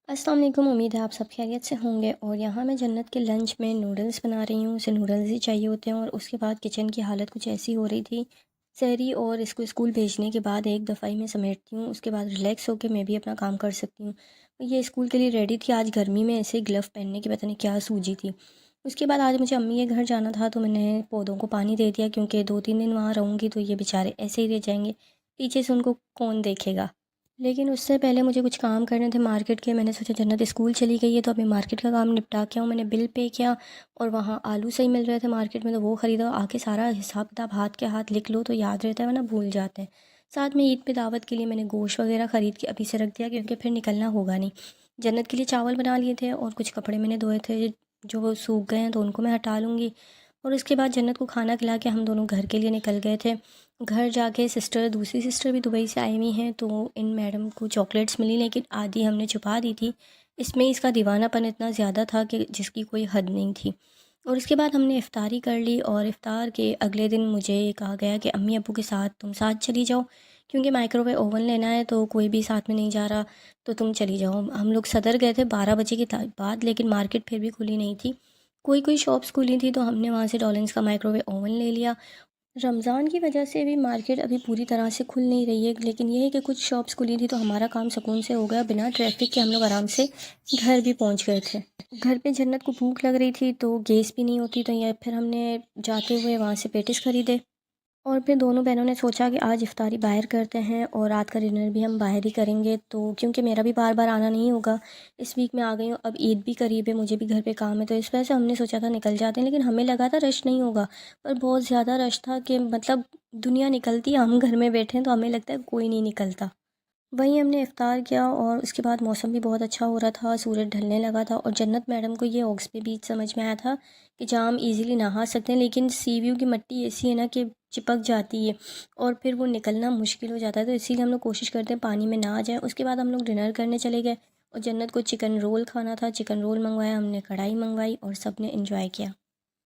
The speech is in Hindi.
अस्सलाम वालेकुम। उम्मीद है आप सब खैरियत से होंगे। और यहाँ मैं जन्नत के लंच में नूडल्स बना रही हूँ। उसे नूडल्स ही चाहिए होते हैं और उसके बाद किचन की हालत कुछ ऐसी हो रही थी। सहरी और इसको स्कूल भेजने के बाद एक दफ़ा ही मैं समेटती हूँ, उसके बाद रिलैक्स होकर मैं भी अपना काम कर सकती हूँ। ये स्कूल के लिए रेडी थी। आज गर्मी में ऐसे ग्लव पहनने की पता नहीं क्या सूझी थी। उसके बाद आज मुझे अम्मी के घर जाना था तो मैंने पौधों को पानी दे दिया, क्योंकि 2-3 दिन वहाँ रहूँगी तो ये बेचारे ऐसे ही रह जाएंगे, पीछे से उनको कौन देखेगा। लेकिन उससे पहले मुझे कुछ काम करने थे मार्केट के। मैंने सोचा जन्नत स्कूल चली गई है तो अभी मार्केट का काम निपटा के आऊँ। मैंने बिल पे किया और वहाँ आलू सही मिल रहे थे मार्केट में तो वो ख़रीदा। आके सारा हिसाब किताब हाथ के हाथ लिख लो तो याद रहता है, वरना भूल जाते हैं। साथ में ईद पे दावत के लिए मैंने गोश्त वगैरह ख़रीद के अभी से रख दिया, क्योंकि फिर निकलना होगा नहीं। जन्नत के लिए चावल बना लिए थे और कुछ कपड़े मैंने धोए थे जो वो सूख गए हैं तो उनको मैं हटा लूँगी। और उसके बाद जन्नत को खाना खिला के हम दोनों घर के लिए निकल गए थे। घर जाके दूसरी सिस्टर भी दुबई से आई हुई हैं तो इन मैडम को चॉकलेट्स मिली, लेकिन आधी हमने छुपा दी थी। इसमें इसका दीवानापन इतना ज़्यादा था कि जिसकी कोई हद नहीं थी। और उसके बाद हमने इफ़्तारी कर ली और इफ़्तार के अगले दिन मुझे कहा गया कि अम्मी अब्बू के साथ तुम साथ चली जाओ, क्योंकि माइक्रोवेव ओवन लेना है तो कोई भी साथ में नहीं जा रहा, तो तुम चली जाओ। हम लोग सदर गए थे 12 बजे के बाद, लेकिन मार्केट फिर भी खुली नहीं थी। कोई कोई शॉप्स खुली थी तो हमने वहाँ से डॉलिंस का माइक्रोवेव ओवन ले लिया। रमज़ान की वजह से भी मार्केट अभी पूरी तरह से खुल नहीं रही है, लेकिन ये है कि कुछ शॉप्स खुली थी तो हमारा काम सुकून से हो गया। बिना ट्रैफिक के हम लोग आराम से घर भी पहुंच गए थे। घर पे जन्नत को भूख लग रही थी तो गैस भी नहीं होती, तो ये फिर हमने जाते हुए वहाँ से पेटिस ख़रीदे। और फिर दोनों बहनों ने सोचा कि आज इफ़्तारी बाहर करते हैं और रात का डिनर भी हम बाहर ही करेंगे, तो क्योंकि मेरा भी बार बार आना नहीं होगा। इस वीक में आ गई हूँ, अब ईद भी करीब है, मुझे भी घर पे काम है, तो इस वजह से हमने सोचा था निकल जाते हैं। लेकिन हमें लगा था रश नहीं होगा, पर बहुत ज़्यादा रश था कि मतलब दुनिया निकलती है, हम घर में बैठे हैं तो हमें लगता है कोई नहीं निकलता। वहीं हमने इफ़्तार किया और उसके बाद मौसम भी बहुत अच्छा हो रहा था, सूरज ढलने लगा था। और जन्नत मैडम को ये ऑक्सबे बीच समझ में आया था कि जहाँ हम ईज़िली नहा सकते हैं, लेकिन सी व्यू की मिट्टी ऐसी है ना कि चिपक जाती है और फिर वो निकलना मुश्किल हो जाता है, तो इसीलिए हम लोग कोशिश करते हैं पानी में ना आ जाए। उसके बाद हम लोग डिनर करने चले गए और जन्नत को चिकन रोल खाना था, चिकन रोल मंगवाया हमने, कढ़ाई मंगवाई और सब ने इन्जॉय किया।